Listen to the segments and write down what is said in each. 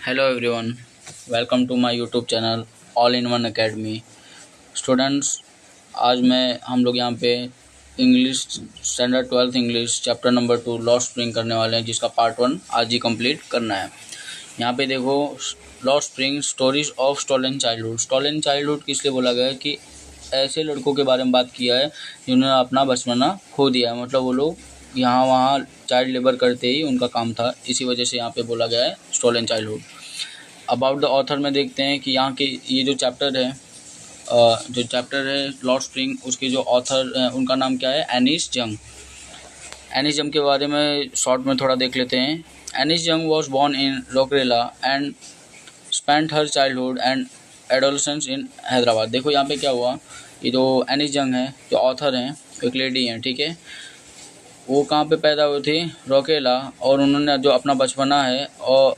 Hello everyone, welcome to my YouTube channel all in one academy. Students, आज हम लोग यहाँ पे English standard 12th English chapter number 2 lost spring करने वाले हैं, जिसका पार्ट 1 आज ही कंप्लीट करना है। यहाँ पे देखो, lost spring stories of stolen childhood. Stolen childhood किस लिए बोला गया है कि ऐसे लड़कों के बारे में बात किया है जिन्होंने अपना बचपना खो दिया है। मतलब वो लोग यहाँ वहाँ चाइल्ड लेबर करते ही उनका काम था, इसी वजह से यहाँ पे बोला गया है stolen childhood. About the author में देखते हैं कि यहाँ के ये जो चैप्टर है लॉस्ट स्प्रिंग, उसके जो ऑथर हैं उनका नाम क्या है, एनिस जंग। एनिस जंग के बारे में शॉर्ट में थोड़ा देख लेते हैं। Anees Jung was born in Rourkela and spent her childhood and adolescence in Hyderabad. देखो यहाँ पे क्या हुआ, ये जो एनिस जंग है, जो ऑथर हैं, एक लेडी हैं, ठीक है। वो कहाँ पे पैदा हुई थी, रोकेला, और उन्होंने जो अपना बचपना है और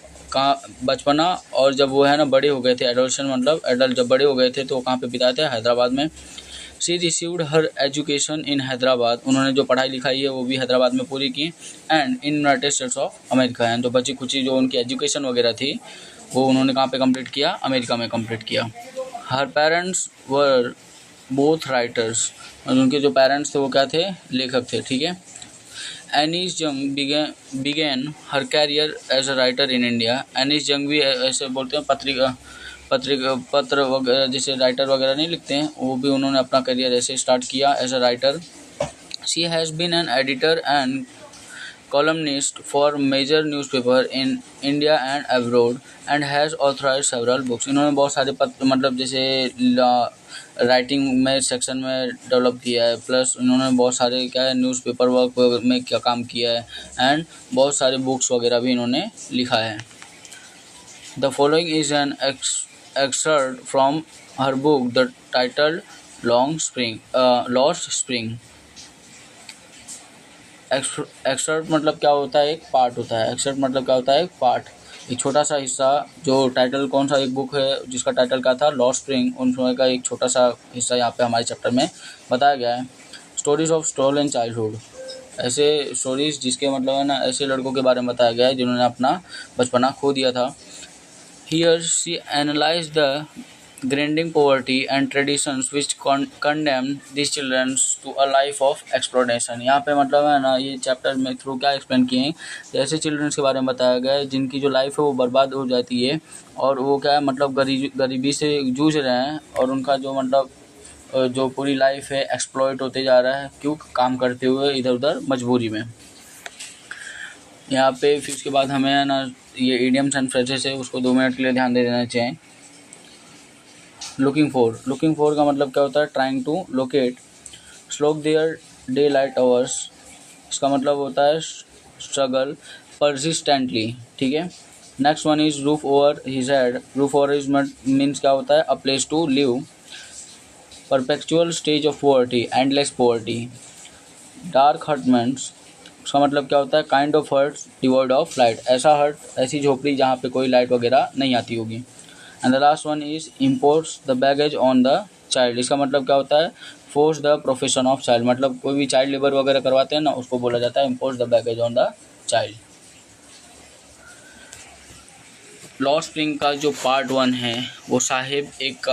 बचपना और जब वो है ना बड़े हो गए थे, एडोलसेंट मतलब एडल्ट जब बड़े हो गए थे तो वो कहाँ पे बिताए थे, हैदराबाद में। She received her education in Hyderabad. उन्होंने जो पढ़ाई लिखाई है वो भी हैदराबाद में पूरी की। And in United states of America and जो बची कुची जो उनकी एजुकेशन वगैरह थी वो उन्होंने कहाँ पे कंप्लीट किया, अमेरिका में कंप्लीट किया। हर पेरेंट्स वर बोथ राइटर्स। उनके जो पेरेंट्स थे वो क्या थे, लेखक थे, ठीक है। एनिस जंग began her career as a writer in India। एनिस जंग भी ऐसे बोलते हैं पत्र वगैरह जैसे राइटर वगैरह नहीं लिखते हैं, वो भी उन्होंने अपना करियर ऐसे स्टार्ट किया as a writer. She has been an editor and columnist for major newspaper in India and abroad and has authorized several books। इन्होंने बहुत सारे पत्र मतलब जैसे राइटिंग में सेक्शन में डेवलप किया है, प्लस इन्होंने बहुत सारे क्या है न्यूज़पेपर वर्क में क्या काम किया है, एंड बहुत सारे बुक्स वगैरह भी इन्होंने लिखा है। The following is an excerpt from her book the title lost spring. Exert मतलब क्या होता है, एक पार्ट होता है। एक्सर्ट मतलब क्या होता है, एक पार्ट, एक छोटा सा हिस्सा। जो टाइटल कौन सा एक बुक है जिसका टाइटल क्या था, लॉस्ट स्प्रिंग, उन समय का एक छोटा सा हिस्सा यहाँ पे हमारे चैप्टर में बताया गया है। स्टोरीज ऑफ स्टोलन चाइल्डहुड, ऐसे स्टोरीज जिसके मतलब है ना ऐसे लड़कों के बारे में बताया गया है जिन्होंने अपना बचपना खो दिया था। Here she analyse the grinding poverty and traditions which condemn these children to a life of exploitation। यहाँ पे मतलब है ना ये चैप्टर में थ्रू क्या एक्सप्लेन किए हैं, ऐसे चिल्ड्रंस के बारे में बताया गया है जिनकी जो लाइफ है वो बर्बाद हो जाती है और वो क्या है मतलब गरीबी से जूझ रहे हैं, और उनका जो मतलब जो पूरी लाइफ है एक्सप्लॉइट होते जा रहा है, क्यों, काम करते हुए इधर उधर मजबूरी में। यहाँ पे फिर उसके बाद हमें ना ये इडियम्स एंड फ्रेजेस है उसको 2 मिनट के लिए ध्यान दे देना चाहिए। लुकिंग फॉर का मतलब क्या होता है, trying to locate. Slog their day light hours, इसका मतलब होता है स्ट्रगल परसिस्टेंटली, ठीक है। Next one is roof over his head. Roof over his means क्या होता है, a place to live. Perpetual stage of poverty, endless poverty. Dark hut means, उसका मतलब क्या होता है, kind of hut devoid of light, ऐसा हर्ट, ऐसी झोपड़ी जहाँ पे कोई लाइट वगैरह नहीं आती होगी। And the last one is imports the baggage on the child. इसका मतलब क्या होता है, force the profession of child, मतलब कोई भी चाइल्ड लेबर वगैरह करवाते हैं ना उसको बोला जाता है imports the baggage on the child. Lost spring का जो पार्ट 1 है वो साहिब एक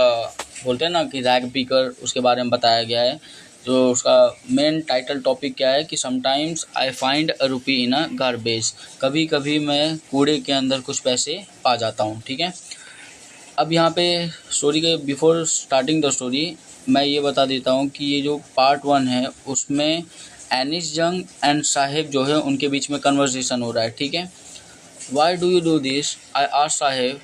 बोलते हैं ना कि रैग पीकर, उसके बारे में बताया गया है। जो उसका मेन टाइटल टॉपिक क्या है कि sometimes I find a rupee in a garbage. कभी कभी मैं कूड़े के अंदर कुछ पैसे पा जाता हूँ, ठीक है। अब यहाँ पे स्टोरी के बिफोर स्टार्टिंग द स्टोरी मैं ये बता देता हूँ कि ये जो पार्ट 1 है उसमें एनिस जंग एंड साहिब जो है उनके बीच में कन्वर्सेशन हो रहा है, ठीक है। Why do you do this, I asked Sahib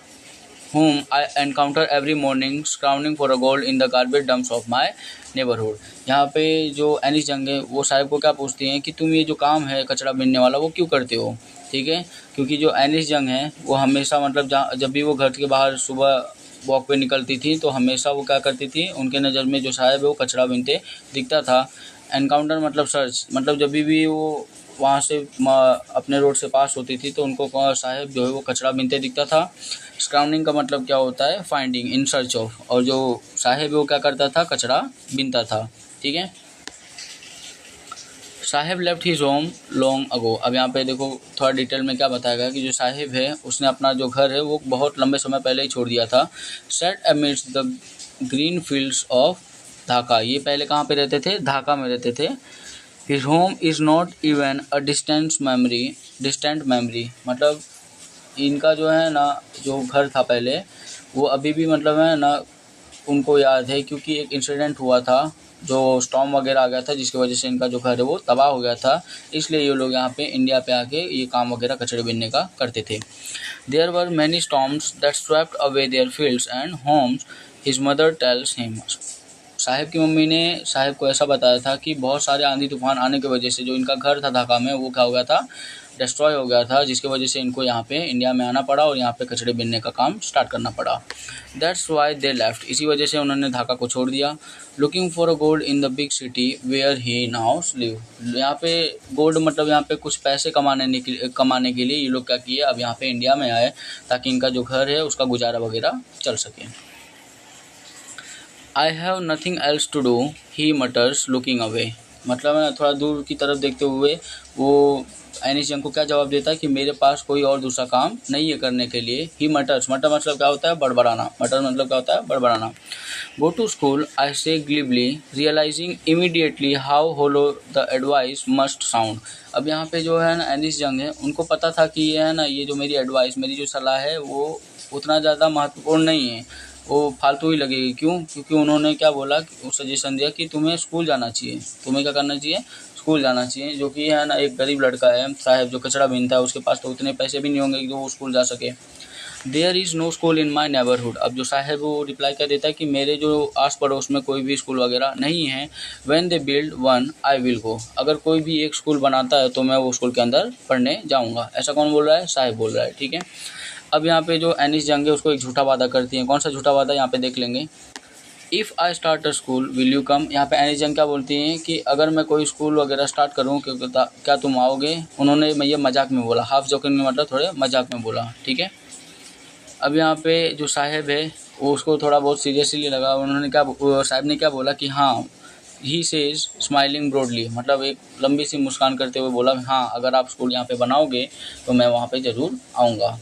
whom I encounter every morning scrounging for a gold in the garbage dumps of my neighborhood। यहाँ पे जो एनिस जंग है वो साहिब को क्या पूछती हैं कि तुम ये जो काम है कचरा बीनने वाला वो क्यों करते हो, ठीक है। क्योंकि जो एनिस जंग है वो हमेशा मतलब जब भी वो घर के बाहर सुबह वॉक पे निकलती थी तो हमेशा वो क्या करती थी, उनके नज़र में जो साहिब है वो कचरा बीनते दिखता था। एनकाउंटर मतलब सर्च, मतलब जब भी वो वहाँ से अपने रोड से पास होती थी तो उनको साहिब जो है वो कचरा बीनते दिखता था। स्क्राउंडिंग का मतलब क्या होता है, फाइंडिंग, इन सर्च ऑफ, और जो साहिब है वो क्या करता था, कचरा बीनता था, ठीक है। Sahib left his home long ago. अब यहाँ पे देखो थोड़ा डिटेल में क्या बताया गया कि जो साहिब है उसने अपना जो घर है वो बहुत लंबे समय पहले ही छोड़ दिया था। Set amidst the green fields of Dhaka. ये पहले कहाँ पे रहते थे? ढाका में रहते थे। His home is not even a distant memory, मतलब इनका जो है ना जो घर था पहले वो अभी भी मतलब है ना उनको याद है, क्योंकि एक इंसिडेंट हुआ था जो स्टॉर्म वगैरह आ गया था जिसकी वजह से इनका जो घर है वो तबाह हो गया था। इसलिए ये लोग यहाँ पे इंडिया पे आके ये काम वगैरह कचड़े बीनने का करते थे। There were many storms that swept away their fields and homes. His mother tells him. Saheb की मम्मी ने साहिब को ऐसा बताया था कि बहुत सारे आंधी तूफान आने की वजह से जो इनका घर था ढाका में वो क्या हो गया था? डिस्ट्रॉय हो गया था, जिसकी वजह से इनको यहाँ पे इंडिया में आना पड़ा और यहाँ पे कचड़े बीनने का काम स्टार्ट करना पड़ा। That's why they left. इसी वजह से उन्होंने ढाका को छोड़ दिया। Looking for a gold in the big city where he now live. यहाँ पे गोल्ड मतलब यहाँ पे कुछ पैसे कमाने के लिए ये लोग क्या किए, अब यहाँ पे इंडिया में आए ताकि इनका जो घर है उसका गुजारा वगैरह चल सके। I have nothing else to do he mutters looking away. मतलब है थोड़ा दूर की तरफ देखते हुए वो एनिस जंग को क्या जवाब देता है कि मेरे पास कोई और दूसरा काम नहीं है करने के लिए। ही मटर्स, मटर मतलब क्या होता है? बड़बड़ाना। मटर मतलब क्या होता है? बड़बड़ाना। गो to school I say glibly realising immediately how hollow the advice must sound. अब यहाँ पे जो है ना एनिस जंग है उनको पता था कि ये है ना ये जो मेरी एडवाइस, मेरी जो सलाह है वो उतना ज़्यादा महत्वपूर्ण नहीं है, वो फालतू ही लगेगी। क्यों? क्योंकि उन्होंने क्या बोला, सजेशन दिया कि तुम्हें स्कूल जाना चाहिए। तुम्हें क्या करना चाहिए? स्कूल जाना चाहिए। जो कि है ना एक गरीब लड़का है साहिब जो कचड़ा बीनता है, उसके पास तो उतने पैसे भी नहीं होंगे कि वो स्कूल जा सके। There is no school in my neighbourhood. अब जो साहिब वो रिप्लाई कर देता है कि मेरे जो आस पड़ोस में कोई भी स्कूल वगैरह नहीं है। When they build one I will go. अगर कोई भी एक स्कूल बनाता है तो मैं वो स्कूल के अंदर पढ़ने जाऊँगा। ऐसा कौन बोल रहा है? साहिब बोल रहा है। ठीक है। अब यहाँ पे जो एनिस जंग है उसको एक झूठा वादा करती है। कौन सा झूठा वादा यहाँ पे देख लेंगे। If I start a school will you come. यहाँ पे एनिस जंग क्या बोलती हैं कि अगर मैं कोई स्कूल वगैरह स्टार्ट करूँ क्या तुम आओगे? उन्होंने मैं ये मजाक में बोला, हाफ जोकिंग में, मतलब थोड़े मजाक में बोला। ठीक है। अब यहाँ पे जो साहिब है वो उसको थोड़ा बहुत सीरियसली लगा। उन्होंने क्या साहिब ने क्या बोला कि हाँ, ही सेज स्माइलिंग ब्रॉडली, मतलब एक लंबी सी मुस्कान करते हुए बोला हाँ अगर आप स्कूल यहाँ पे बनाओगे तो मैं वहाँ पे ज़रूर आऊँगा।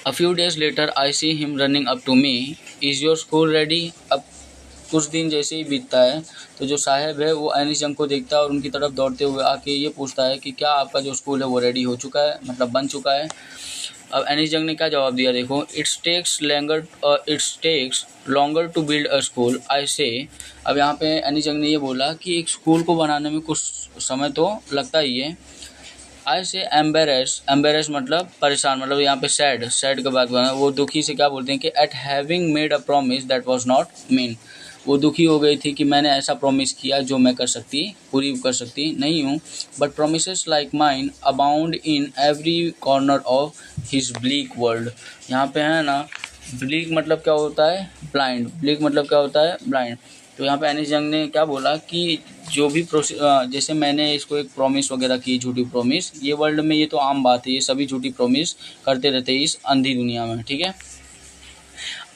A few days later I see him running up to me. Is your school ready? अब कुछ दिन जैसे ही बीतता है तो जो साहिब है वो एनिस जंग को देखता है और उनकी तरफ दौड़ते हुए आके ये पूछता है कि क्या आपका जो स्कूल है वो रेडी हो चुका है, मतलब बन चुका है। अब एनिस जंग ने क्या जवाब दिया देखो। It's takes longer to build a school I say. अब यहाँ पे एनिस जंग ने ये बोला कि एक स्कूल को बनाने में कुछ समय तो लगता ही है। आई से एम्बेरस मतलब परेशान, मतलब यहाँ पे सैड के बाद वो दुखी से क्या बोलते हैं कि eight having made a promise that was not mean. वो दुखी हो गई थी कि मैंने ऐसा प्रॉमिस किया जो मैं पूरी कर सकती नहीं हूँ। But promises like mine abound in every corner of his bleak world. यहाँ पे है ना ब्लीक मतलब क्या होता है? ब्लाइंड। ब्लीक मतलब क्या होता है? ब्लाइंड। तो यहाँ पे एनिस जंग ने क्या बोला कि जो भी जैसे मैंने इसको एक प्रॉमिस वगैरह की, झूठी प्रॉमिस, ये वर्ल्ड में ये तो आम बात है, ये सभी झूठी प्रॉमिस करते रहते हैं इस अंधी दुनिया में। ठीक है।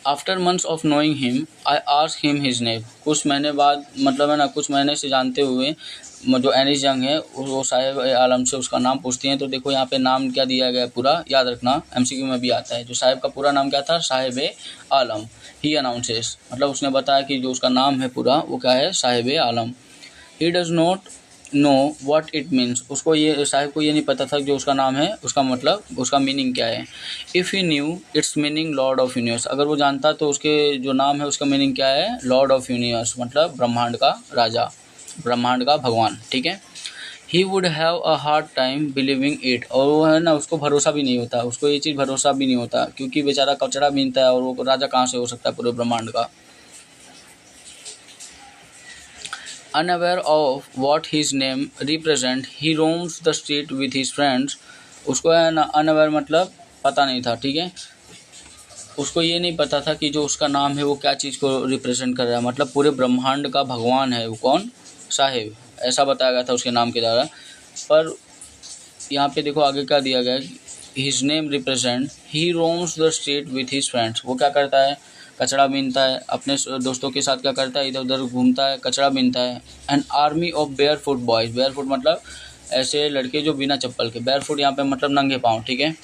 After months of knowing him I ask him his name. कुछ महीने बाद, मतलब है ना कुछ महीने से जानते हुए जो एनिस जंग है वो साहिब आलम से उसका नाम पूछती हैं। तो देखो यहाँ पे नाम क्या दिया गया है पूरा, याद रखना, एमसीक्यू में भी आता है। जो साहिब का पूरा नाम क्या था? साहिब आलम। ही अनाउंसेस, मतलब उसने बताया कि जो उसका नाम है पूरा वो क्या है? Sahib Alam. He does not know what it means. उसको ये साहिब को ये नहीं पता था जो उसका नाम है उसका मतलब उसका मीनिंग क्या है। If he new it's meaning Lord of universe. अगर वो जानता तो उसके जो नाम है उसका मीनिंग क्या है? लॉर्ड ऑफ यूनिवर्स, मतलब ब्रह्मांड का राजा, ब्रह्मांड का भगवान। ठीक है। He would have a hard time believing it. और वो है ना उसको भरोसा भी नहीं होता, उसको ये चीज़ भरोसा भी नहीं होता क्योंकि बेचारा कचड़ा बीनता है और वो राजा कहाँ से हो सकता है पूरे ब्रह्मांड का। Unaware of what his name represent, he roams the street with his friends. उसको है ना अनअवेयर मतलब पता नहीं था। ठीक है। उसको ये नहीं पता था कि जो उसका नाम है वो क्या चीज़ को रिप्रेजेंट कर रहा है, मतलब पूरे ब्रह्मांड का भगवान है वो। कौन? साहिब। ऐसा बताया गया था उसके नाम के द्वारा। पर यहाँ पे देखो आगे क्या दिया गया है। His name represent he roams the street with his friends. वो क्या करता है? कचरा बीनता है, अपने दोस्तों के साथ क्या करता है, इधर उधर घूमता है, कचरा बीनता है। An army of bear foot boys, bear foot मतलब ऐसे लड़के जो बिना चप्पल के, बेयर फुट यहाँ पे मतलब नंगे पाँव, ठीक है।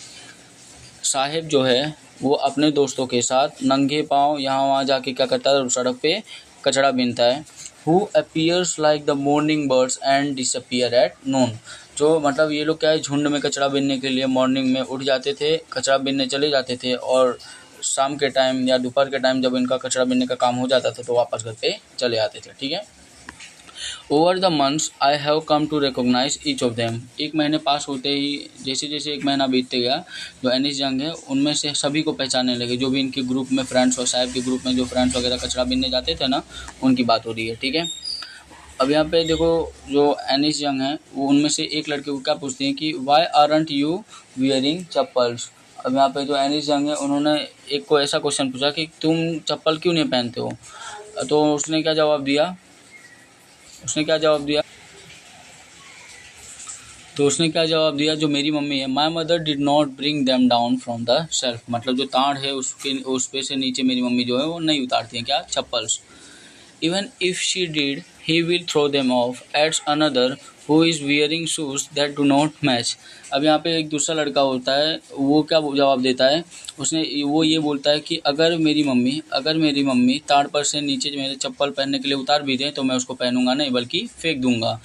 साहिब जो है वो अपने दोस्तों के साथ नंगे पाँव यहाँ वहाँ जाके क्या करता है, सड़क पे कचरा बीनता है। Who appears like the morning birds and disappear at noon, जो मतलब ये लोग क्या है, झुंड में कचरा बीनने के लिए मॉर्निंग में उठ जाते थे, कचरा बीनने चले जाते थे, और शाम के टाइम या दोपहर के टाइम जब इनका कचरा बीनने का काम हो जाता था तो वापस घर पे चले आते थे, ठीक है। Over the months I have come to recognise each of them, एक महीने पास होते ही, जैसे जैसे एक महीना बीतते गया, जो एनिस यंग है उनमें से सभी को पहचानने लगे, जो भी इनके ग्रुप में फ्रेंड्स और साहिब के ग्रुप में जो फ्रेंड्स वगैरह कचरा बीनने जाते थे ना, उनकी बात हो रही है, ठीक है। अब यहाँ पे देखो जो एनिस यंग है वो उनमें से एक लड़के को क्या पूछती हैं कि why aren't you wearing chappals. अब यहाँ पे जो एनिस यंग है उन्होंने एक को ऐसा क्वेश्चन पूछा कि तुम चप्पल क्यों नहीं पहनते हो, तो उसने क्या जवाब दिया, जो मेरी मम्मी है, my mother did not bring them down from the shelf, मतलब जो ताड़ है उस पे से नीचे मेरी मम्मी जो है वो नहीं उतारती हैं क्या, chappals. Even if she did he will throw them off, adds another who is wearing shoes that do not match. अब यहाँ पे एक दूसरा लड़का होता है, वो क्या जवाब देता है, वो ये बोलता है कि अगर मेरी मम्मी ताड़ पर से नीचे मेरे चप्पल पहनने के लिए उतार भी दें तो मैं उसको पहनूंगा नहीं, बल्कि फेंक दूंगा।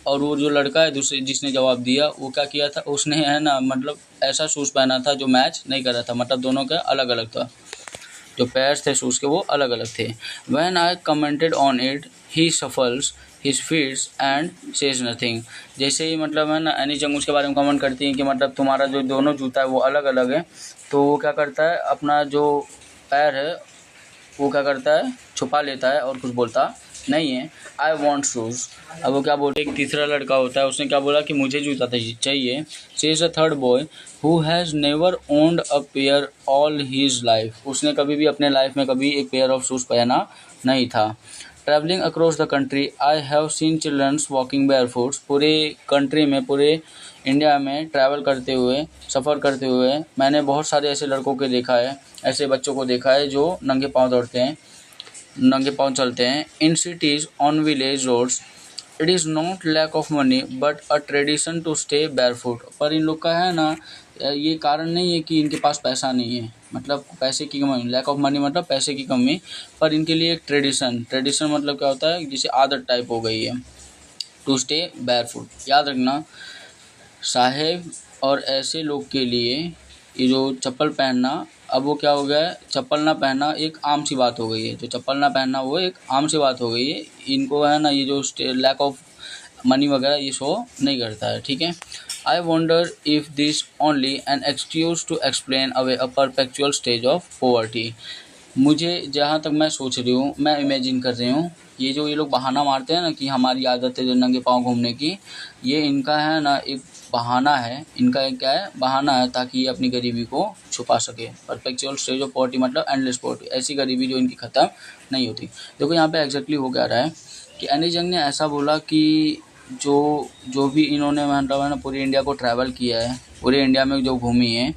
और वो जो लड़का है दूसरे जिसने जवाब दिया, वो क्या किया था, उसने है ना मतलब ऐसा शूज़ पहना था जो मैच नहीं कर रहा था, मतलब दोनों का अलग अलग था, जो पैर्स थे शूज़ के वो अलग अलग थे। When I commented on it, he shuffles his feet and says nothing। जैसे ही मतलब है ना एनी जंग उसके बारे में कमेंट करती हैं कि मतलब तुम्हारा जो दोनों जूता है वो अलग अलग है, तो वो क्या करता है, अपना जो पैर है वो क्या करता है, छुपा लेता है और कुछ बोलता नहीं है। I want shoes. अब वो क्या बोलते, एक तीसरा लड़का होता है, उसने क्या बोला कि मुझे जूता चाहिए। She is a third boy who has never owned a pair all his life, उसने कभी भी अपने लाइफ में कभी एक पेयर ऑफ शूज़ पहना नहीं था। Travelling across the country I have seen childrens walking barefoot, पूरे कंट्री में, पूरे इंडिया में ट्रैवल करते हुए, सफ़र करते हुए मैंने बहुत सारे ऐसे लड़कों को देखा है, ऐसे बच्चों को देखा है जो नंगे पाँव चलते हैं। In cities on village roads it is not lack of money but a tradition to stay barefoot. पर इन लोग का है ना ये कारण नहीं है कि इनके पास पैसा नहीं है, मतलब पैसे की कमी, लैक ऑफ मनी मतलब पैसे की कमी, पर इनके लिए एक ट्रेडिशन मतलब क्या होता है, जैसे आदत टाइप हो गई है, टू स्टे बैरफुट। याद रखना साहेब और ऐसे लोग के लिए ये जो चप्पल पहनना, अब वो क्या हो गया है, चप्पल ना पहनना एक आम सी बात हो गई है, जो चप्पल ना पहनना वो एक आम सी बात हो गई है। इनको है ना ये जो लैक ऑफ मनी वगैरह ये शो नहीं करता है, ठीक है। I wonder if this only an excuse to explain away a perpetual stage of poverty. मुझे जहाँ तक मैं सोच रही हूँ, मैं इमेजिन कर रही हूँ, ये लोग बहाना मारते हैं ना कि हमारी आदत है जो नंगे पाँव घूमने की, ये इनका है ना एक बहाना है, इनका एक क्या है, बहाना है, ताकि ये अपनी गरीबी को छुपा सके। परपेचुअल स्टेज ऑफ पॉवर्टी मतलब एंडलेस पॉवर्टी, ऐसी गरीबी जो इनकी ख़त्म नहीं होती। देखो यहाँ पे एग्जैक्टली हो क्या रहा है कि एनी जंग ने ऐसा बोला कि जो भी इन्होंने मतलब है ना पूरी इंडिया को ट्रैवल किया है, पूरे इंडिया में जो घूमी है,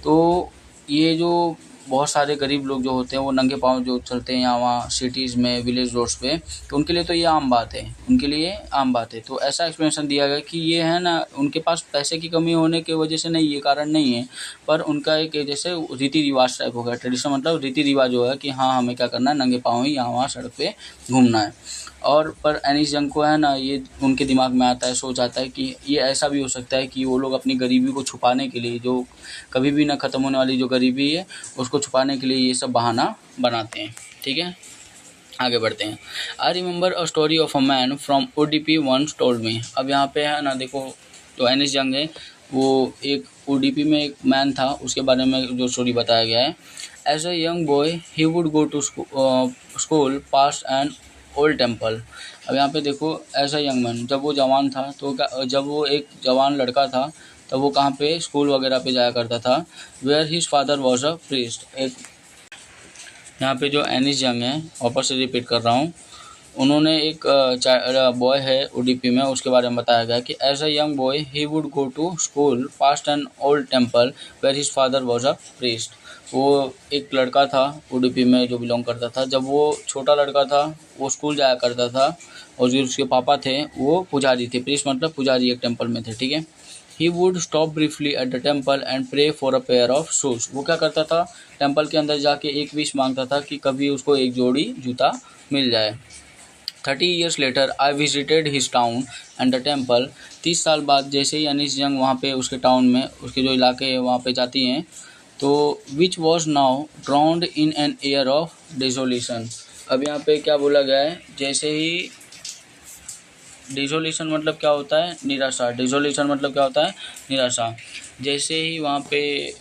तो ये जो बहुत सारे गरीब लोग जो होते हैं वो नंगे पाँव जो चलते हैं यहाँ वहाँ सिटीज़ में, विलेज रोड्स पे, तो उनके लिए तो ये आम बात है, तो ऐसा एक्सप्लेनेशन दिया गया कि ये है ना उनके पास पैसे की कमी होने की वजह से नहीं, ये कारण नहीं है, पर उनका एक जैसे रीति रिवाज टाइप हो गया। ट्रेडिशन मतलब रीति रिवाज जो है कि हाँ हमें क्या करना है, नंगे पाँव ही यहाँ वहाँ सड़क पे घूमना है। और पर एनिस जंग को है ना ये उनके दिमाग में आता है, सोच आता है कि ये ऐसा भी हो सकता है कि वो लोग अपनी गरीबी को छुपाने के लिए, जो कभी भी ना ख़त्म होने वाली जो गरीबी है उसको छुपाने के लिए ये सब बहाना बनाते हैं, ठीक है। आगे बढ़ते हैं। I remember a story of a man from Udipi once told me. अब यहाँ पे है ना देखो जो एनिस जंग है वो एक ओडीपी में एक मैन था, उसके बारे में जो स्टोरी बताया गया है। As a young boy he would go to school past an old temple. अब यहाँ पे देखो एज अ यंग मैन, जब वो जवान था तो जब वो एक जवान लड़का था तब वो कहाँ पे स्कूल वगैरह पे जाया करता था। Where his father was a priest. एक यहाँ पे जो एनिस जंग है, वापस से रिपीट कर रहा हूँ, उन्होंने एक बॉय है उडुपी में, उसके बारे में बताया गया कि as a young boy he would go to school past an old temple where his father was a priest. वो एक लड़का था उडुपी में जो बिलोंग करता था। जब वो छोटा लड़का था वो स्कूल जाया करता था और जो उसके पापा थे वो पुजारी थे। प्रीस्ट मतलब पुजारी एक टेम्पल में थे, ठीक है। He would stop briefly at the temple and pray for a pair of shoes. वो क्या करता था, टेम्पल के अंदर जाके एक विश मांगता था कि कभी उसको एक जोड़ी जूता मिल जाए। 30 years later I visited his town and the temple। 30 साल बाद जैसे ही अनीस जंग वहाँ पे उसके टाउन में, उसके जो इलाके हैं वहाँ पे जाती हैं, तो which was now drowned in an air of dissolution. अब यहाँ पे क्या बोला गया है, जैसे ही डिसोल्यूशन मतलब क्या होता है, निराशा। डिसोल्यूशन मतलब क्या होता है, निराशा। जैसे ही वहाँ पे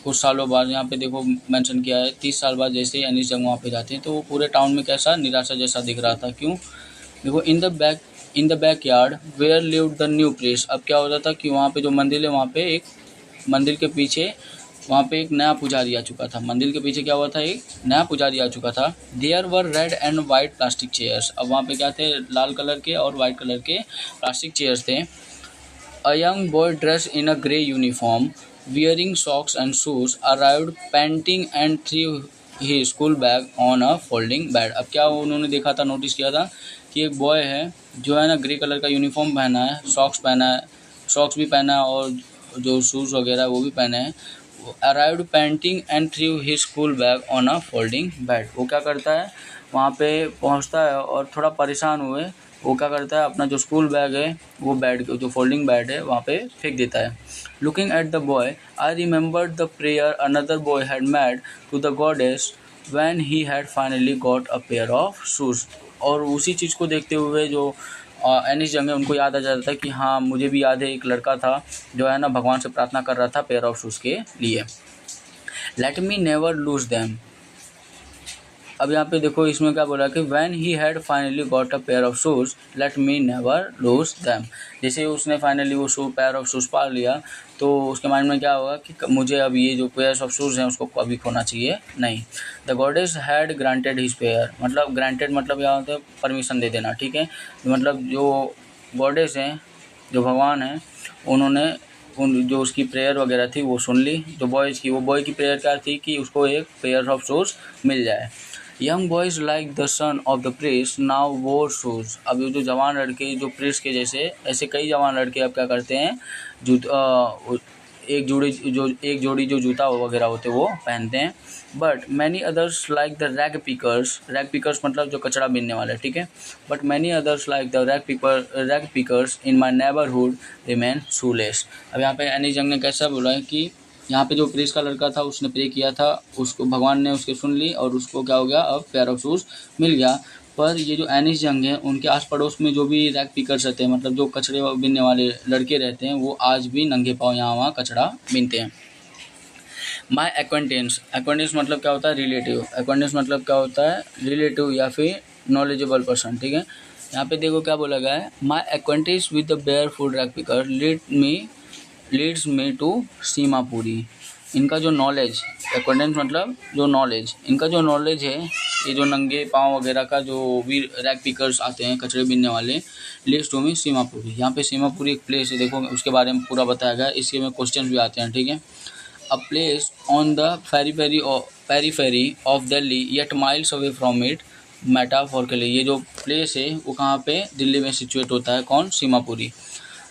कुछ सालों बाद, यहाँ पे देखो मेंशन किया है 30 साल बाद जैसे ही अनीस जंग वहाँ पे जाते हैं तो वो पूरे टाउन में कैसा निराशा जैसा दिख रहा था। क्यों, देखो in the backyard where lived the new priest. अब क्या होता था कि वहाँ पे जो मंदिर है, वहाँ पे एक मंदिर के पीछे वहाँ पे एक नया पुजारी आ चुका था। मंदिर के पीछे क्या हुआ था, एक नया पुजारी आ चुका था। There were red and white plastic chairs. अब वहाँ पे क्या थे, लाल कलर के और वाइट कलर के प्लास्टिक चेयर्स थे। A young boy dress in a grey uniform wearing socks and shoes arrived panting and threw his school bag on a folding bed। अब क्या उन्होंने देखा था, नोटिस किया था कि एक बॉय है जो है ना ग्रे कलर का यूनिफॉर्म पहना है, सॉक्स पहना है, सॉक्स भी पहना है और जो शूज़ वगैरह वो भी पहने हैं। Arrived painting and through his school bag on a folding bed. वो क्या करता है, वहाँ पे पहुँचता है और थोड़ा परेशान हुए वो क्या करता है, अपना जो स्कूल बैग है वो बेड जो फोल्डिंग बेड है वहाँ पे फेंक देता है। Looking at the boy I remembered the prayer another boy had made to the goddess when he had finally got a pair of shoes. और उसी चीज़ को देखते हुए जो एनिस जंग है उनको याद आ जाता है कि हाँ मुझे भी याद है एक लड़का था जो है ना भगवान से प्रार्थना कर रहा था पेयर ऑफ शूज़ के लिए। Let me never lose them. अब यहाँ पे देखो इसमें क्या बोला कि when he had finally got a pair of shoes let me never lose them. जैसे उसने फाइनली वो पेयर ऑफ शूज़ पा लिया तो उसके माइंड में क्या होगा कि मुझे अब ये जो पेयर ऑफ शूज़ हैं उसको कभी खोना चाहिए नहीं। The goddess had granted his pair, मतलब ग्रांटेड मतलब क्या होता है, परमिशन दे देना, ठीक है। मतलब जो गॉडेस हैं, जो भगवान हैं, उन्होंने उन जो उसकी प्रेयर वगैरह थी वो सुन ली। जो बॉयज़ की, वो बॉय की प्रेयर क्या थी कि उसको एक पेयर ऑफ शूज़ मिल जाए। Young boys like the son of the priest now वोर शूज़। अब ये जो जवान लड़के जो प्रीस्ट के जैसे ऐसे कई जवान लड़के अब क्या करते हैं, एक जोड़ी जो जूता वगैरह होते वो पहनते हैं। But many others like the rag pickers मतलब जो कचरा बीनने वाले, ठीक है। But many others like the rag pickers in my neighbourhood remain shoelace. अब यहाँ पे एनी जंग ने कैसा बोला है कि यहाँ पे जो प्रीस्ट का लड़का था उसने प्रे किया था, उसको भगवान ने उसके सुन ली और उसको क्या हो गया, अब पेयर ऑफ शूज़ मिल गया। पर ये जो एनिस जंग है उनके आस पड़ोस में जो भी रैग पिकर्स रहते हैं, मतलब जो कचरे बीनने वाले लड़के रहते हैं, वो आज भी नंगे पाँव यहाँ वहाँ कचरा बीनते हैं। माई एक्वेंटेंस मतलब क्या होता है, रिलेटिव। एक्वेंटेंस मतलब क्या होता है, रिलेटिव या फिर नॉलेजेबल पर्सन, ठीक है। यहाँ पे देखो क्या बोला गया है, my acquaintance with the barefoot rag picker leads me to Seemapuri. इनका जो नॉलेज, एक्वेंटेंस मतलब जो नॉलेज, इनका जो नॉलेज है, ये जो नंगे पाँव वगैरह का जो भी रैग पिकर्स आते हैं कचरे बीनने वाले, लीड्स टू मी सीमापुरी। यहाँ पे सीमापुरी एक प्लेस है, देखो उसके बारे में पूरा बताया गया है, इसके में क्वेश्चन भी आते हैं, ठीक है। A place on the periphery of Delhi yet miles away from it metaphorically. ये जो प्लेस है वो कहाँ पे, दिल्ली में सिचुएट होता है, कौन, Seemapuri.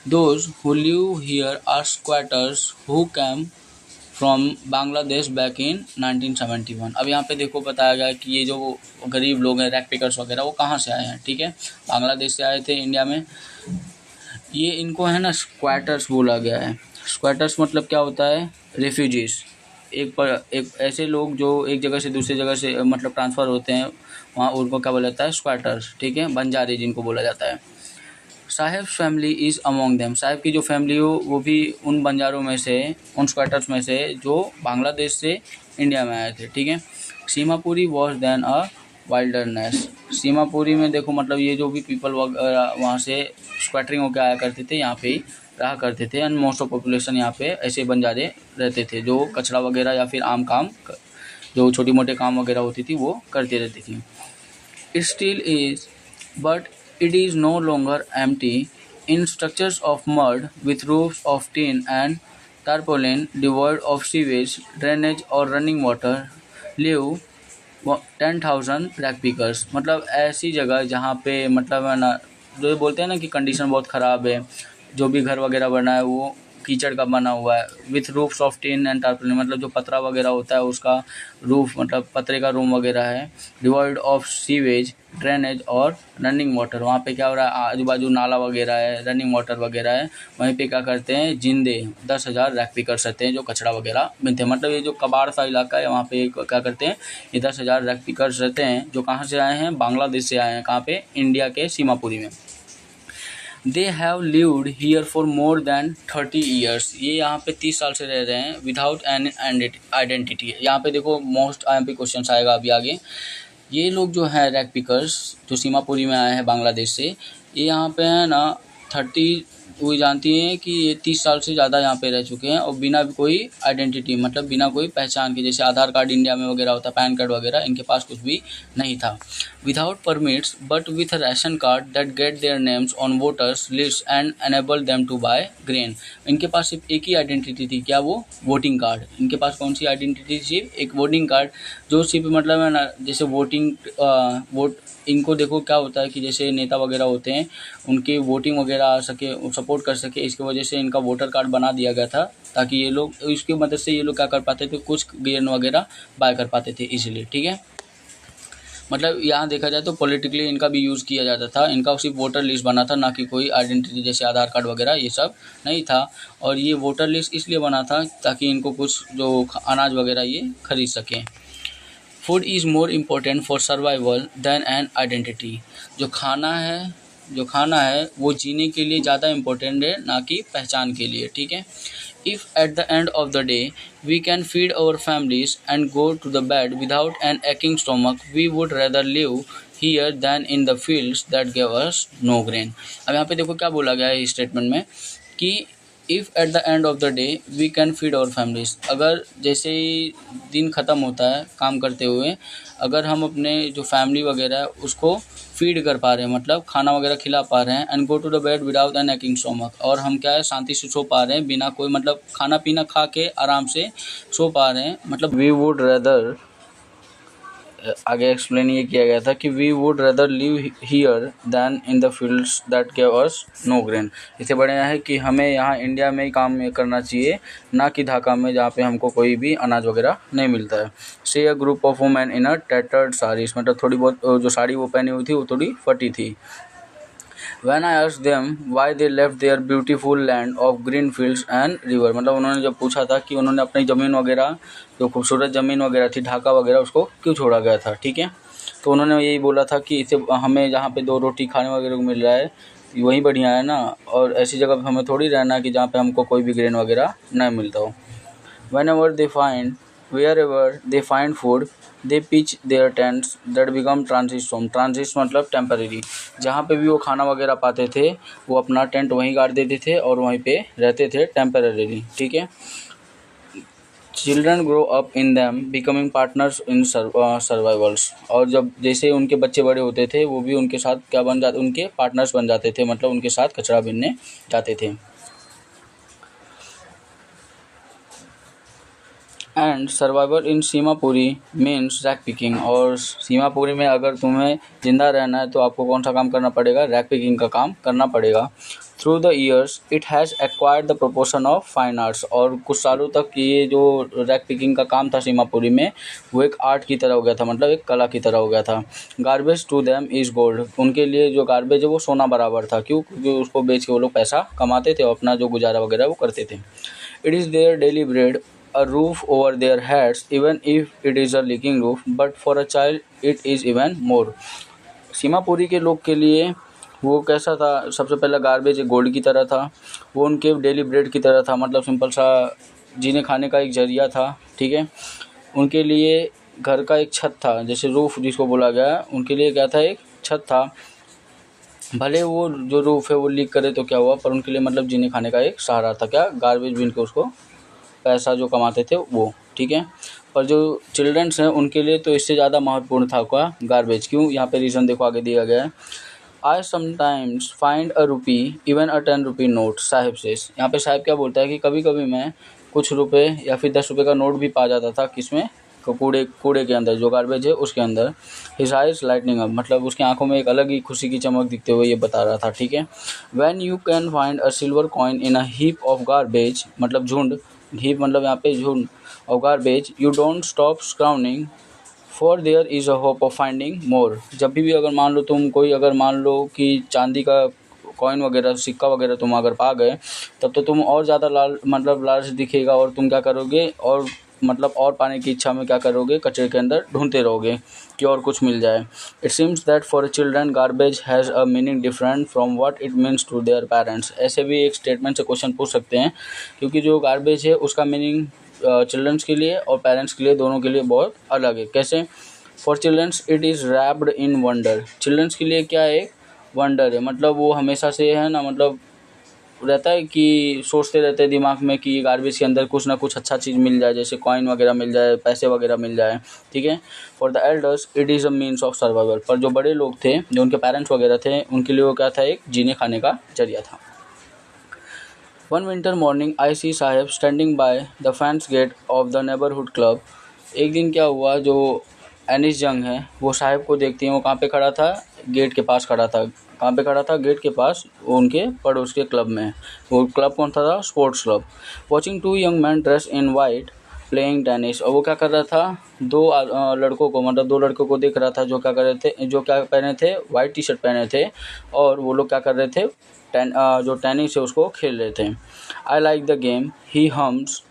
Those who live here are squatters who came from Bangladesh back in 1971। अब यहाँ पे देखो बताया गया कि ये जो गरीब लोग हैं, रैग पिकर्स वगैरह, वो कहाँ से आए हैं, ठीक है, बांग्लादेश से आए थे इंडिया में। ये इनको है ना स्क्वाटर्स बोला गया है। स्क्वाटर्स मतलब क्या होता है, रेफ्यूजीज। एक ऐसे लोग जो एक जगह से दूसरी जगह से मतलब ट्रांसफ़र होते हैं, वहाँ उनको क्या बोला जाता है, स्क्वाटर्स, ठीक है, बंजारे जिनको बोला जाता है। साहेब फैमिली इज़ अमोंग देम। साहेब की जो फैमिली हो वो भी उन बंजारों में से, उन स्क्वाटर्स में से जो बांग्लादेश से इंडिया में आए थे, ठीक है। Seemapuri was then a wilderness. Seemapuri में देखो मतलब ये जो भी पीपल वहाँ से स्क्वाटरिंग होकर आया करते थे, यहाँ पे ही रहा करते थे, एंड मोस्ट ऑफ पॉपुलेशन यहाँ पे ऐसे बंजारे रहते थे जो कचरा वगैरह या फिर आम काम, जो छोटी मोटे काम वगैरह होती थी वो करते रहती थी। Still is but it is no longer empty. In structures of mud with roofs of tin and tarpaulin, devoid of sewage, drainage or running water, live 10,000 rag pickers. मतलब ऐसी जगह जहाँ पे मतलब है ना, जो बोलते हैं ना कि कंडीशन बहुत ख़राब है, जो भी घर वगैरह बना है वो कीचड़ का बना हुआ है। With roofs of tin and tarpaulin, मतलब जो पतरा वगैरह होता है उसका रूफ, मतलब पतरे का रूम वगैरह है। डिवॉइड ऑफ सीवेज, ड्रेनेज और रनिंग वाटर, वहाँ पे क्या हो रहा है, आजू बाजू नाला वगैरह है, रनिंग वाटर वगैरह है। वहीं पे क्या करते हैं, जिंदे 10,000 रैक पिकर्स रहते हैं जो कचरा वगैरह मिलते हैं। मतलब ये जो कबाड़ सा इलाका है वहाँ पे क्या करते हैं, ये 10,000 रैक पिकर्स रहते हैं जो कहाँ से आए हैं, बांग्लादेश से आए हैं। कहाँ पे, इंडिया के सीमापुरी में। They have lived here for more than 30 years, ये यहाँ पे 30 साल से रह रहे हैं। विदाउट एन आइडेंटिटी, यहाँ पे देखो मोस्ट IMP क्वेश्चन आएगा अभी आगे। ये लोग जो है रैक पिकर्स जो सीमापुरी में आए हैं बांग्लादेश से, ये यहाँ पे है ना 30, वो जानती हैं कि ये 30 साल से ज़्यादा यहाँ पे रह चुके हैं और बिना कोई आइडेंटिटी, मतलब बिना कोई पहचान के, जैसे आधार कार्ड इंडिया में वगैरह होता है, पैन कार्ड वगैरह, इनके पास कुछ भी नहीं था। Without permits but with ration card that get their names on voters list and enable them to buy grain. इनके पास सिर्फ एक ही आइडेंटिटी थी, क्या, वो वोटिंग कार्ड। इनके पास कौन सी आइडेंटिटी थी, सिर्फ एक वोटिंग कार्ड, जो सिर्फ मतलब है ना, जैसे वोट, इनको देखो क्या होता है कि जैसे नेता वगैरह होते हैं उनकी वोटिंग वगैरह आ सके, सपोर्ट कर सके, इसकी वजह से इनका वोटर कार्ड बना दिया गया था, ताकि ये लोग, इसकी मदद से ये लोग क्या कर पाते थे, कुछ गेन वगैरह बाय कर पाते थे इजीली। ठीक है, मतलब यहाँ देखा जाए तो पॉलिटिकली इनका भी यूज़ किया जाता था। इनका सिर्फ वोटर लिस्ट बना था, ना कि कोई आइडेंटिटी जैसे आधार कार्ड वगैरह ये सब नहीं था। और ये वोटर लिस्ट इसलिए बना था ताकि इनको कुछ जो अनाज वगैरह ये खरीद सकें। Food is more important for survival than an identity, जो खाना है वो जीने के लिए ज़्यादा इम्पोर्टेंट है, ना कि पहचान के लिए। ठीक है, if at the end of the day we can feed our families and go to the bed without an aching stomach, we would rather live here than in the fields that give us no grain. अब यहाँ पे देखो क्या बोला गया है इस statement में कि if at the end of the day we can feed our families, अगर जैसे ही दिन ख़त्म होता है काम करते हुए, अगर हम अपने जो फैमिली वगैरह है उसको फीड कर पा रहे हैं, मतलब खाना वगैरह खिला पा रहे हैं, and go to the bed without an aching stomach, और हम क्या है शांति से सो पा रहे हैं बिना कोई, मतलब खाना पीना खा के आराम से सो पा रहे हैं, मतलब वी वुड रेदर, आगे एक्सप्लेन ये किया गया था कि we would rather live here than in the fields that give us no grain. इससे बढ़िया है कि हमें यहाँ इंडिया में ही काम करना चाहिए, ना कि ढाका में जहाँ पे हमको कोई भी अनाज वगैरह नहीं मिलता है। See a group of women in a tattered saris, मतलब थोड़ी बहुत जो साड़ी वो पहनी हुई थी वो थोड़ी फटी थी। When I asked them why they left their beautiful land of green fields and river, मतलब उन्होंने जब पूछा था कि उन्होंने अपनी ज़मीन वगैरह, जो खूबसूरत ज़मीन वगैरह थी ढाका वगैरह, उसको क्यों छोड़ा गया था। ठीक है, तो उन्होंने यही बोला था कि इसे हमें जहाँ पे 2 रोटी खाने वगैरह को मिल रहा है वही बढ़िया है ना, और ऐसी जगह पे हमें थोड़ी रहना कि जहाँ पे हमको कोई भी ग्रेन वगैरह नहीं मिलता हो। Wherever they find food, they pitch their tents that become transit home. Transit मतलब टेम्परेरी, जहाँ पे भी वो खाना वगैरह पाते थे वो अपना टेंट वहीं गाड़ देते थे और वहीं पे रहते थे टेम्परेरी। ठीक है, children grow up in them becoming partners in survivals, और जब जैसे उनके बच्चे बड़े होते थे वो भी उनके साथ क्या बन जाते, उनके पार्टनर्स बन जाते थे, मतलब उनके साथ कचरा बीनने जाते थे। And survival in Seemapuri means rag picking, और सीमापुरी में अगर तुम्हें ज़िंदा रहना है तो आपको कौन सा काम करना पड़ेगा, रैक पिकिंग का काम करना पड़ेगा। Through the years it has acquired the proportion of fine arts, और कुछ सालों तक ये जो रैक पिकिंग का काम था सीमापुरी में वो एक आर्ट की तरह हो गया था, मतलब एक कला की तरह हो गया था। Garbage to them is gold, उनके लिए जो गार्बेज है वो सोना बराबर था, क्यों, क्योंकि उसको बेच के वो लोग पैसा कमाते थे और अपना जो गुजारा वगैरह वो करते थे। It is their daily bread, a roof over their heads, even if it is a leaking roof, but for a child it is even more। Seemapuri के लोग के लिए वो कैसा था, सबसे पहला गार्बेज गोल्ड की तरह था, वो उनके डेली ब्रेड की तरह था, मतलब सिंपल सा जीने खाने का एक जरिया था। ठीक है, उनके लिए घर का एक छत था, जैसे रूफ जिसको बोला गया, उनके लिए क्या था, एक छत था। भले वो जो रूफ है वो लीक करे तो क्या हुआ, पर उनके लिए मतलब जीने खाने का एक सहारा था, क्या, गार्बेज बीन के उसको पैसा जो कमाते थे वो। ठीक है, पर जो चिल्ड्रंस हैं उनके लिए तो इससे ज़्यादा महत्वपूर्ण था क्या, गार्बेज। क्यों, यहाँ पे रीज़न देखो आगे दिया गया है। I sometimes find a rupee even a 10 rupee note, Sahib says. यहाँ पे साहिब क्या बोलता है कि कभी कभी मैं कुछ रुपए या फिर 10 रुपये का नोट भी पा जाता था, किसमें, कूड़े कूड़े के अंदर, जो गार्बेज है उसके अंदर। हिज आइज लाइटनिंग अप, मतलब उसकी आंखों में एक अलग ही खुशी की चमक दिखते हुए ये बता रहा था, ठीक है। When you can find a silver coin in a heap of garbage, मतलब झुंड, हीप मतलब यहाँ पे झुंड of garbage, you don't stop scrounging for there is a hope of finding more. जब भी अगर मान लो तुम कोई, अगर मान लो कि चांदी का कॉइन वगैरह, सिक्का वगैरह तुम अगर पा गए, तब तो तुम और ज़्यादा लालच दिखेगा, और तुम क्या करोगे, और मतलब और पाने की इच्छा में क्या करोगे, कचरे के अंदर ढूंढते रहोगे कि और कुछ मिल जाए। It seems that for children garbage has a meaning different from what it means to their parents. ऐसे भी एक स्टेटमेंट से क्वेश्चन पूछ सकते हैं, क्योंकि जो गार्बेज है उसका मीनिंग चिल्ड्रंस के लिए और पेरेंट्स के लिए, दोनों के लिए बहुत अलग है। कैसे? For childrens it is wrapped in wonder. Childrens के लिए क्या है, वंडर है, मतलब वो हमेशा से है ना, मतलब रहता है कि सोचते रहते हैं दिमाग में कि गार्बेज के अंदर कुछ ना कुछ अच्छा चीज़ मिल जाए, जैसे कॉइन वगैरह मिल जाए, पैसे वगैरह मिल जाए, ठीक है। For the elders it is a means of survival. पर जो बड़े लोग थे, जो उनके पेरेंट्स वगैरह थे, उनके लिए वो क्या था, एक जीने खाने का जरिया था। One winter morning I see Saheb standing by the fence gate of the neighbourhood club. एक दिन क्या हुआ, जो एनिस जंग है वो साहिब को देखती हैं। वो कहाँ पे खड़ा था, गेट के पास खड़ा था। कहाँ पे खड़ा था, गेट के पास, उनके पड़ोस के क्लब में। वो क्लब कौन था, sports club. Watching two young man dress in white playing tennis. और वो क्या कर रहा था, लड़कों को, मतलब 2 लड़कों को देख रहा था, जो क्या कर रहे थे, जो क्या पहने थे, वाइट टी शर्ट पहने थे, और वो लोग क्या कर रहे थे, जो टेनिस है उसको खेल रहे थे। I like the game he hums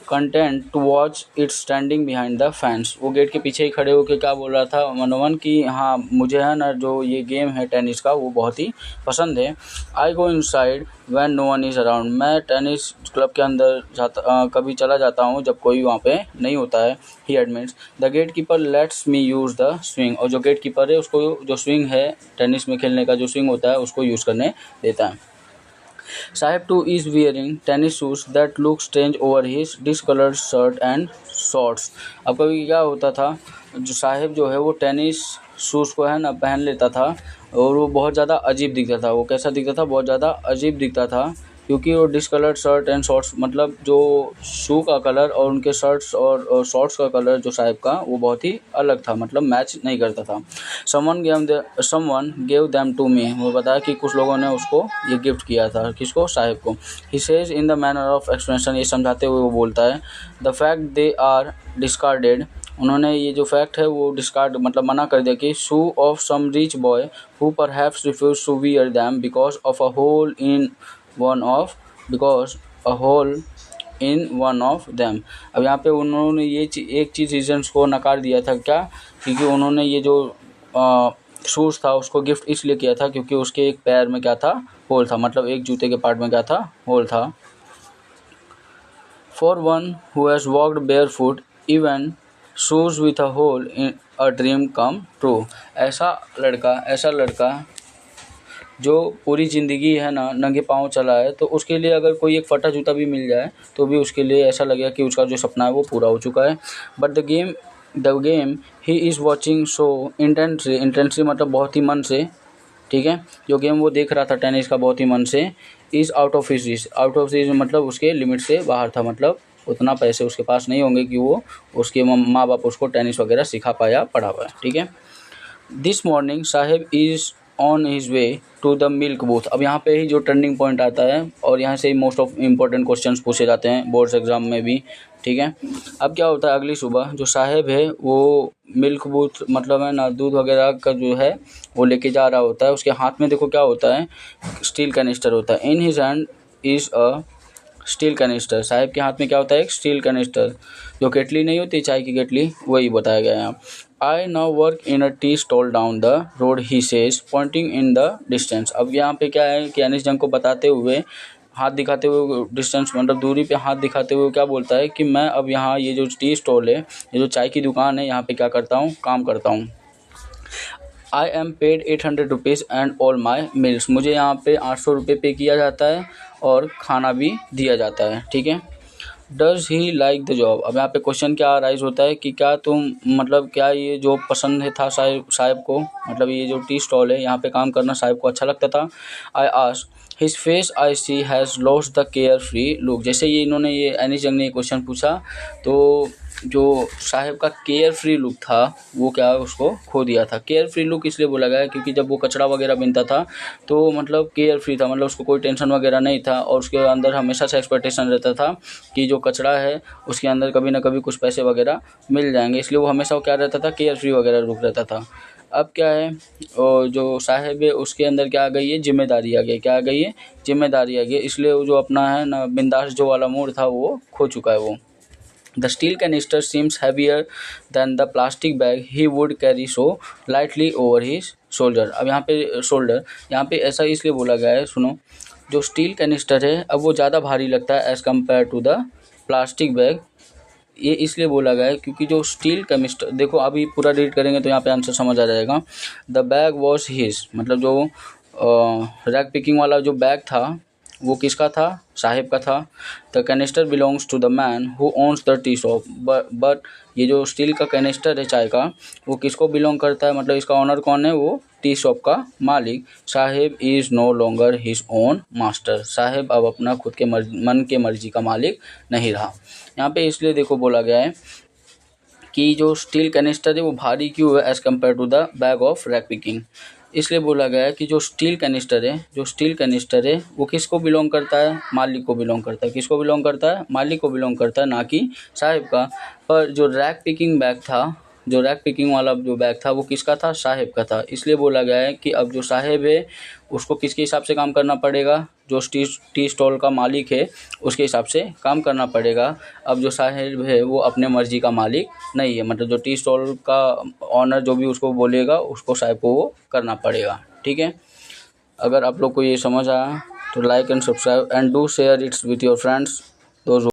content to watch it standing behind the fence. वो गेट के पीछे ही खड़े होकर क्या बोल रहा था मनोमन कि हाँ, मुझे है ना जो ये गेम है टेनिस का, वो बहुत ही पसंद है। I go inside when no one is around. मैं टेनिस क्लब के अंदर कभी चला जाता हूँ जब कोई वहाँ पे नहीं होता है। He admits the gatekeeper lets me use the swing. और जो गेट कीपर है उसको जो स्विंग है, टेनिस में खेलने का जो स्विंग होता है, उसको यूज़ करने देता है। Sahib too is wearing tennis shoes that look strange over his discolored shirt and shorts। अब कभी क्या होता था, जो साहिब जो है वो टेनिस शूज़ को है ना पहन लेता था, और वो बहुत ज़्यादा अजीब दिखता था। वो कैसा दिखता था, बहुत ज़्यादा अजीब दिखता था, क्योंकि वो डिसकलर्ड शर्ट एंड शॉर्ट्स, मतलब जो शू का कलर और उनके शर्ट्स और शॉर्ट्स का कलर जो साहिब का, वो बहुत ही अलग था, मतलब मैच नहीं करता था। Someone gave them to me. वो बताया कि कुछ लोगों ने उसको ये गिफ्ट किया था, किसको, साहिब को। He says in the manner of explanation, ये समझाते हुए वो बोलता है, the fact they are discarded. उन्होंने ये जो फैक्ट है वो डिस्कार्ड, मतलब मना कर दिया कि shoe of some rich boy who perhaps refuse to wear them because of a hole in one of because a hole in one of them. अब यहाँ पे उन्होंने ये एक चीज़ रीजन्स को नकार दिया था, क्या, क्योंकि उन्होंने ये जो शूज़ था उसको गिफ्ट इसलिए किया था क्योंकि उसके एक पैर में क्या था, होल था, मतलब एक जूते के पार्ट में क्या था, होल था। For one who has walked barefoot even shoes with a hole in a dream come true. ऐसा लड़का जो पूरी ज़िंदगी है ना नंगे पाँव चला है, तो उसके लिए अगर कोई एक फटा जूता भी मिल जाए तो भी उसके लिए ऐसा लगेगा कि उसका जो सपना है वो पूरा हो चुका है। But the game he is watching so intensely मतलब बहुत ही मन से, ठीक है, जो गेम वो देख रहा था टेनिस का बहुत ही मन से, is out of his reach. Out of reach मतलब उसके लिमिट से बाहर था, मतलब उतना पैसे उसके पास नहीं होंगे कि वो, उसके माँ बाप उसको टेनिस वगैरह सिखा पाया, पढ़ा पाया, ठीक है। This morning Saheb is on his way to the milk booth. अब यहाँ पे ही जो टर्निंग पॉइंट आता है, और यहाँ से ही मोस्ट ऑफ इम्पोर्टेंट क्वेश्चंस पूछे जाते हैं बोर्ड्स एग्जाम में भी, ठीक है। अब क्या होता है, अगली सुबह जो साहिब है वो मिल्क बूथ, मतलब है ना दूध वगैरह का जो है वो लेके जा रहा होता है। उसके हाथ में देखो क्या होता है, स्टील कैनिस्टर होता है। In his hand is a steel canister. Sahib के हाथ में क्या होता है, एक स्टील कैनिस्टर, जो केटली नहीं होती चाय की केटली, वही बताया गया है यहाँ। I now work in a tea stall down the road he says pointing in the distance. अब यहाँ पे क्या है कि एनिस जंग को बताते हुए, हाथ दिखाते हुए, डिस्टेंस मतलब दूरी पे हाथ दिखाते हुए क्या बोलता है कि मैं अब यहाँ ये जो टी स्टॉल है, ये जो चाय की दुकान है, यहाँ पे क्या करता हूँ, काम करता हूँ। I am paid 800 rupees and all my meals. मुझे यहाँ पे 800 रुपये पे किया जाता है और खाना भी दिया जाता है, ठीक है। Does he like the job. अब यहाँ पे क्वेश्चन क्या राइज होता है कि क्या तुम मतलब क्या ये जॉब पसंद है था साहिब को, मतलब ये जो टी स्टॉल है यहाँ पे काम करना साहिब को अच्छा लगता था। I ask his face I see has lost the carefree look. जैसे ये इन्होंने ये एनिस जंग ने ये क्वेश्चन पूछा तो जो साहिब का केयर फ्री लुक था वो क्या उसको खो दिया था। केयर फ्री लुक इसलिए बोला गया है क्योंकि जब वो कचरा वगैरह बीनता था तो मतलब केयर फ्री था, मतलब उसको कोई टेंशन वगैरह नहीं था और उसके अंदर हमेशा से एक्सपेक्टेशन रहता था कि जो कचरा है उसके अंदर कभी ना कभी कुछ पैसे वगैरह मिल जाएंगे, इसलिए वो हमेशा वो क्या रहता था, केयर फ्री वगैरह लुक रहता था। अब क्या है और जो साहिब है उसके अंदर क्या आ गई है, जिम्मेदारी आ गई। क्या आ गई है, जिम्मेदारी आ गई, इसलिए वो जो अपना है ना बिंदास जो वाला मूड था वो खो चुका है वो। The steel canister seems heavier than the plastic bag he would carry so lightly over his shoulder। अब यहाँ पे शोल्डर यहाँ पे ऐसा इसलिए बोला गया है, सुनो, जो स्टील कैनिस्टर है अब वो ज़्यादा भारी लगता है as compare to the plastic bag. ये इसलिए बोला गया है क्योंकि जो स्टील कैनिस्टर, देखो अभी पूरा रीड करेंगे तो यहाँ पे आंसर समझ आ जाएगा। द बैग वॉज हिज, मतलब जो रैक पिकिंग वाला जो बैग था वो किसका था, साहिब का था। The canister belongs to the man who owns the tea shop, but ये जो स्टील का कैनिस्टर है चाय का वो किसको बिलोंग करता है, मतलब इसका ऑनर कौन है, वो टी शॉप का मालिक। Sahib is no longer his own master, साहिब अब अपना खुद के मन के मर्जी का मालिक नहीं रहा। यहाँ पे इसलिए देखो बोला गया है कि जो स्टील कैनिस्टर है वो भारी क्यों है as compare to the bag of rack picking. इसलिए बोला गया है कि जो स्टील कैनिस्टर है वो किसको बिलोंग करता है, मालिक को बिलोंग करता है। किसको बिलोंग करता है, मालिक को बिलोंग करता है, ना कि साहिब का। पर जो रैक पिकिंग बैग था, जो रैक पिकिंग वाला जो बैग था वो किसका था, साहिब का था। इसलिए बोला गया है कि अब जो साहिब है उसको किसके हिसाब से काम करना पड़ेगा, जो टी स्टॉल का मालिक है उसके हिसाब से काम करना पड़ेगा। अब जो साहिब है वो अपने मर्जी का मालिक नहीं है, मतलब जो टी स्टॉल का ऑनर जो भी उसको बोलेगा उसको साहिब को वो करना पड़ेगा। ठीक है, अगर आप लोग को ये समझ आया तो like and subscribe and do share its with your friends those